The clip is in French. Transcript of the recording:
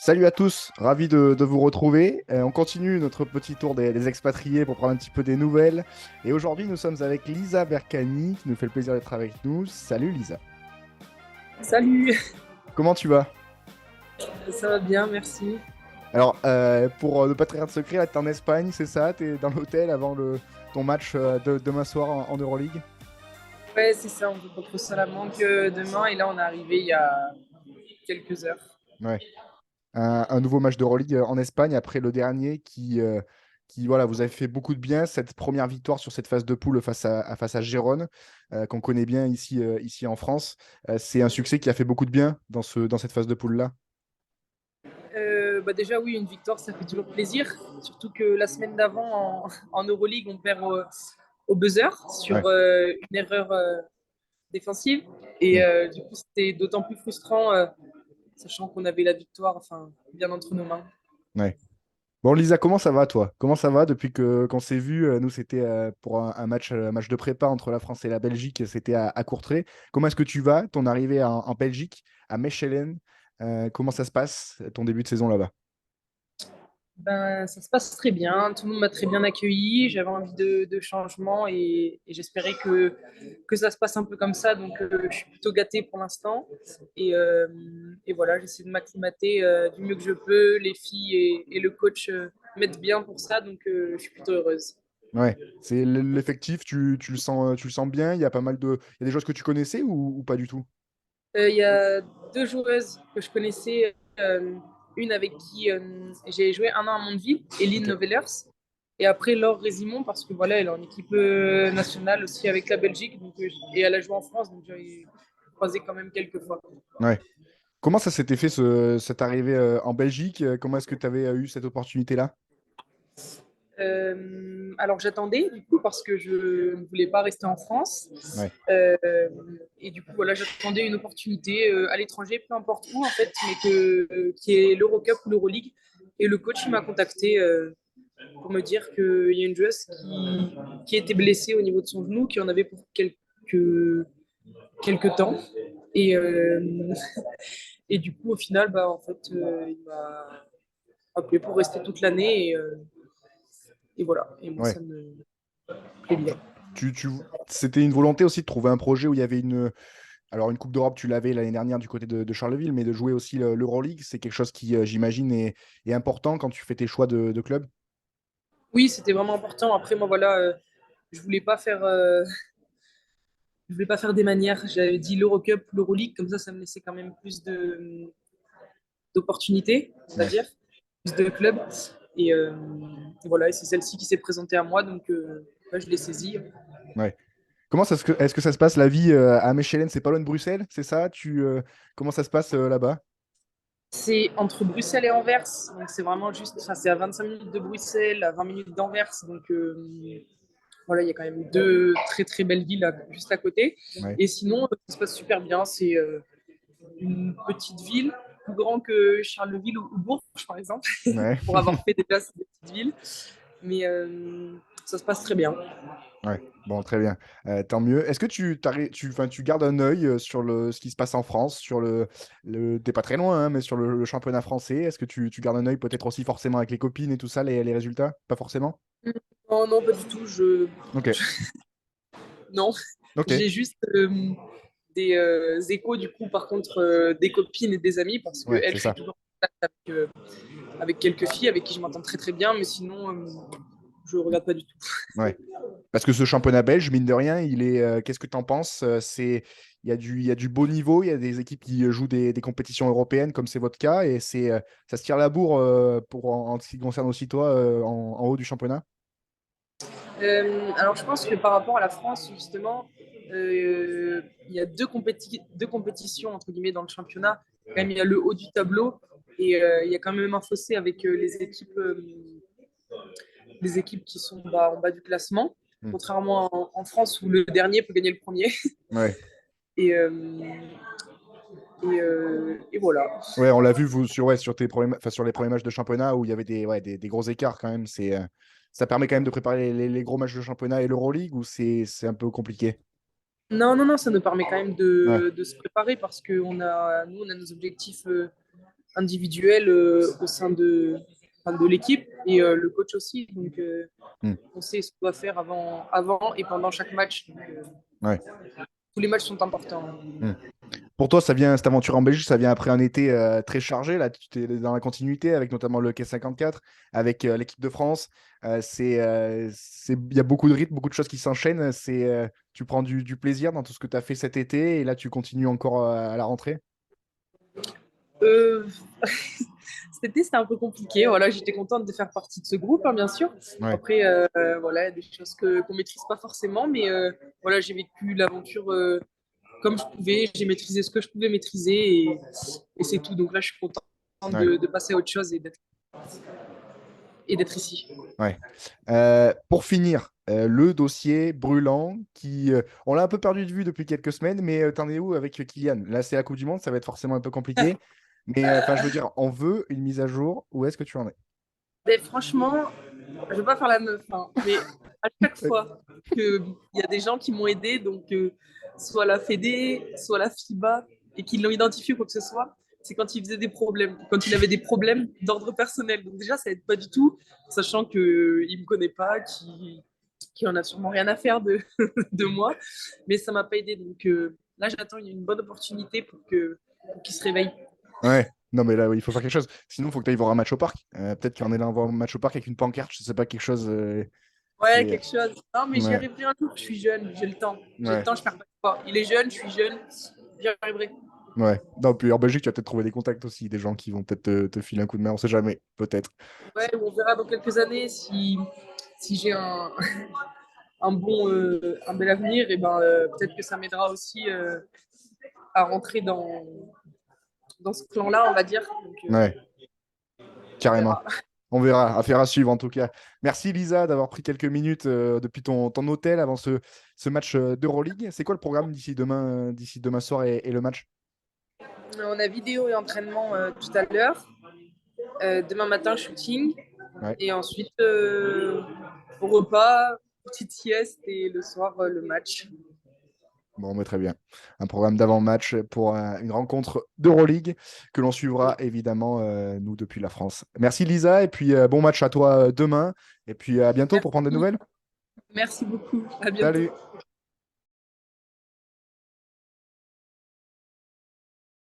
Salut à tous, ravi de vous retrouver. On continue notre petit tour des expatriés pour prendre un petit peu des nouvelles. Et aujourd'hui, nous sommes avec Lisa Berkani qui nous fait le plaisir d'être avec nous. Salut Lisa. Salut, Comment tu vas? ça va bien, merci. Alors, pour ne pas trahir de secret, là, t'es en Espagne, c'est ça? T'es dans l'hôtel avant ton match de demain soir en Euroleague? Ouais, c'est ça, on joue contre Salamanque demain et là on est arrivé il y a quelques heures. Ouais. Un nouveau match d'Euroleague en Espagne après le dernier voilà, vous avez fait beaucoup de bien. Cette première victoire sur cette phase de poule face à Gérone, qu'on connaît bien ici en France. C'est un succès qui a fait beaucoup de bien dans cette phase de poule-là. Déjà oui, une victoire ça fait toujours plaisir, surtout que la semaine d'avant en Euroleague on perd au buzzer Ouais. sur une erreur défensive et Mm. du coup c'était d'autant plus frustrant sachant qu'on avait la victoire enfin, bien entre nos mains. Ouais. Bon, Lisa, comment ça va, toi? Comment ça va depuis que qu'on s'est vu? Nous, c'était pour un match de prépa entre la France et la Belgique. C'était à Courtrai. Comment est-ce que tu vas? Ton arrivée en Belgique, à Mechelen, comment ça se passe, ton début de saison là-bas? Ben, ça se passe très bien, tout le monde m'a très bien accueilli, j'avais envie de changement et j'espérais que ça se passe un peu comme ça, donc je suis plutôt gâtée pour l'instant. Et voilà, j'essaie de m'acclimater du mieux que je peux, les filles et le coach m'aident bien pour ça, donc je suis plutôt heureuse. Ouais, c'est l'effectif, tu le sens bien. Il y a pas mal il y a des joueurs que tu connaissais ou pas du tout? Il y a deux joueuses que je connaissais, une avec qui j'ai joué un an à Mondeville, Eline Ok. Novellers, et après Laure Résimond, parce que voilà, elle est en équipe nationale aussi avec la Belgique, donc, et elle a joué en France, donc j'ai croisé quand même quelques fois. Ouais. Comment ça s'était fait cette arrivée en Belgique? Comment est-ce que tu avais eu cette opportunité-là? Alors j'attendais du coup parce que je ne voulais pas rester en France. Ouais. Euh, et du coup voilà, j'attendais une opportunité à l'étranger, peu importe où en fait, mais qui est l'Eurocup ou l'Euroleague. Et le coach il m'a contacté pour me dire qu'il y a une joueuse qui était blessée au niveau de son genou, qui en avait pour quelques temps. Et, et du coup au final, bah, en fait, il m'a appelé pour rester toute l'année. Et voilà, et moi Ouais. ça me plaît bien. Tu, tu... C'était une volonté aussi de trouver un projet où il y avait alors une Coupe d'Europe, tu l'avais l'année dernière du côté de Charleville, mais de jouer aussi l'Euroleague, c'est quelque chose qui, j'imagine, est important quand tu fais tes choix de club. Oui, c'était vraiment important. Après, moi, voilà, je voulais pas faire, je voulais pas faire des manières. J'avais dit l'Eurocup, l'Euroleague, comme ça me laissait quand même plus d'opportunités, on va Ouais. dire, plus de clubs. Et voilà, et c'est celle-ci qui s'est présentée à moi, donc ouais, je l'ai saisie. Ouais. Est-ce que ça se passe la vie à Mechelen? C'est pas loin de Bruxelles, c'est ça? Comment ça se passe là-bas? C'est entre Bruxelles et Anvers, donc c'est vraiment juste, enfin, c'est à 25 minutes de Bruxelles, à 20 minutes d'Anvers, donc voilà, il y a quand même deux très très belles villes juste à côté. Ouais. Et sinon, ça se passe super bien. C'est une petite ville, plus grand que Charleville ou Bourges, par exemple, Ouais. pour avoir fait déjà ces petites villes. Mais ça se passe très bien. Ouais, bon, très bien. Tant mieux. Est-ce que enfin, tu gardes un œil sur ce qui se passe en France, t'es pas très loin, hein, mais sur le championnat français? Est-ce que tu gardes un œil peut-être aussi forcément avec les copines et tout ça, les résultats? Pas forcément? Non, non, pas du tout. Ok, Non, ok, j'ai juste des échos, du coup, par contre, des copines et des amis, parce que ouais, elle, c'est je suis ça. toujours en contact avec quelques filles avec qui je m'entends très très bien, mais sinon, je regarde pas du tout. Ouais. Parce que ce championnat belge, mine de rien, qu'est-ce que tu en penses? Il y a du beau niveau, il y a des équipes qui jouent des compétitions européennes, comme c'est votre cas, et ça se tire la bourre en ce qui concerne aussi toi en haut du championnat. Alors, je pense que par rapport à la France, justement, il y a deux compétitions, entre guillemets, dans le championnat. Quand même, il y a le haut du tableau et il y a quand même un fossé avec les équipes qui sont en bas du classement, Hmm. contrairement en France où le dernier peut gagner le premier. Ouais. Et, et voilà. Ouais, on l'a vu vous, sur enfin, sur les premiers matchs de championnat où il y avait des gros écarts quand même. Ça permet quand même de préparer les gros matchs de championnat et l'Euroleague ou c'est un peu compliqué? Non, non, non, ça nous permet quand même Ouais, de se préparer parce que nous, on a nos objectifs individuelle au sein enfin, de l'équipe et le coach aussi. Donc, Hmm. on sait ce qu'on doit faire avant et pendant chaque match. Donc, Ouais. tous les matchs sont importants. Hmm. Pour toi, cette aventure en Belgique, ça vient après un été très chargé. Là, tu es dans la continuité avec notamment le K54, avec l'équipe de France. Il y a beaucoup de rythme, beaucoup de choses qui s'enchaînent. Tu prends du plaisir dans tout ce que tu as fait cet été et là, tu continues encore à la rentrée. Euh, Cet été, c'était un peu compliqué. Voilà, j'étais contente de faire partie de ce groupe, hein, bien sûr. Ouais, Après, voilà, des choses qu'on maîtrise pas forcément, mais voilà, j'ai vécu l'aventure comme je pouvais. J'ai maîtrisé ce que je pouvais maîtriser et c'est tout. Donc là, je suis contente ouais, de passer à autre chose et d'être ici. ouais. Pour finir, le dossier brûlant on l'a un peu perdu de vue depuis quelques semaines, mais t'en es où avec Kylian? Là, c'est la Coupe du Monde, ça va être forcément un peu compliqué. Mais enfin, je veux dire, on veut une mise à jour. Où est-ce que tu en es? Mais franchement, je veux pas faire la meuf, hein, mais à chaque fois qu'il y a des gens qui m'ont aidé, donc soit la Fédé, soit la FIBA, et qui l'ont identifié quoi que ce soit, c'est quand il faisait des problèmes, quand il avait des problèmes d'ordre personnel. Donc déjà, ça aide pas du tout, sachant qu'il me connaît pas, qui en a sûrement rien à faire de moi, mais ça m'a pas aidé. Donc là, j'attends une bonne opportunité pour qu'il se réveille. Ouais. Non, mais là, oui, il faut faire quelque chose. Sinon, il faut que tu ailles voir un match au parc. Peut-être qu'il y en a là, voir un match au parc avec une pancarte. Je sais pas, quelque chose. Ouais, C'est. quelque chose. Non, mais j'y Ouais. arriverai un jour. Je suis jeune, j'ai le temps. J'ai le Ouais. temps, je perds pas de poids. Il est jeune, je suis jeune. J'y arriverai. Ouais. Non, puis en Belgique, tu vas peut-être trouver des contacts aussi, des gens qui vont peut-être te filer un coup de main. On sait jamais. Peut-être. Ouais, on verra dans quelques années si j'ai un bel avenir. Et ben, peut-être que ça m'aidera aussi à rentrer dans ce clan-là, on va dire. Donc, Ouais. on Carrément. verra. On verra. Affaire à suivre, en tout cas. Merci, Lisa, d'avoir pris quelques minutes depuis ton hôtel avant ce match d'Euroleague. C'est quoi le programme d'ici demain soir et le match? On a vidéo et entraînement tout à l'heure. Demain matin, shooting. Ouais. Et ensuite, repas, petite sieste et le soir, le match. Bon, mais très bien. Un programme d'avant-match pour une rencontre d'Euroleague que l'on suivra évidemment, nous, depuis la France. Merci Lisa, et puis bon match à toi demain, et puis à bientôt pour prendre des Merci. nouvelles. Merci beaucoup. À bientôt. Salut!